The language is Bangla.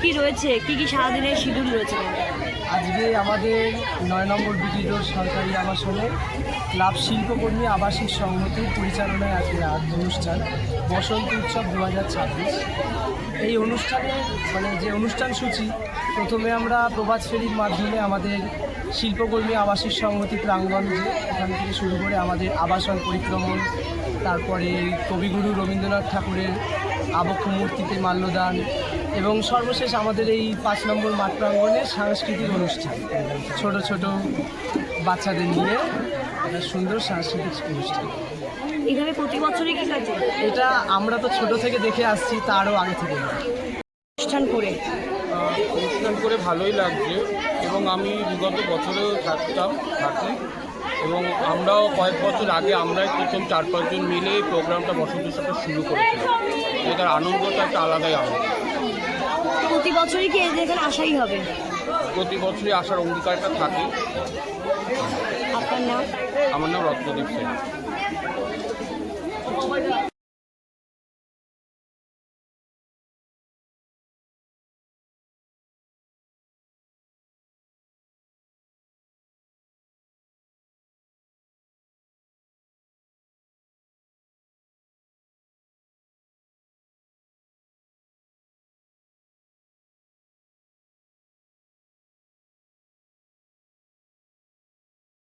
কি রয়েছে, কি সারাদিনের শিডিউল রয়েছে? আজকে আমাদের 9 নম্বর বিটি রোড সরকারি আবাসনে ক্লাব শিল্পকর্মী আবাসিক সংহতির পরিচালনায় আজকে অনুষ্ঠান বসন্ত উৎসব 2026। এই অনুষ্ঠানে যে অনুষ্ঠান সূচি, প্রথমে আমরা প্রভাত ফেরির মাধ্যমে আমাদের শিল্পকর্মী আবাসিক সংহতি প্রাঙ্গণে এখান থেকে শুরু করে আমাদের আবাসন পরিক্রমণ, তারপরে কবিগুরু রবীন্দ্রনাথ ঠাকুরের আবক্ষ মূর্তিতে মাল্যদান এবং সর্বশেষ আমাদের এই 5 নম্বর মাঠ প্রাঙ্গণে সাংস্কৃতিক অনুষ্ঠান, ছোট ছোট বাচ্চাদের নিয়ে একটা সুন্দর সাংস্কৃতিক অনুষ্ঠান। এখানে প্রতি বছরই কি কাজে? এটা আমরা তো ছোট থেকে দেখে আসছি, তারও আগে থেকে অনুষ্ঠান করে ভালোই লাগছে এবং আমি বিগত বছরেও থাকি এবং আমরাও কয়েক বছর আগে আমরাই প্রথম 4-5 জন মিলে এই প্রোগ্রামটা বসন্ত উৎসবটা শুরু করেছিলাম। এটার আনন্দটা একটা আলাদাই আনন্দ। প্রতি বছরই কি এখানে আসাই হবে? প্রতি বছরই আসার অঙ্গীকারটা থাকে। আপনার নাম? আমার নাম রত্নদীপ সেন।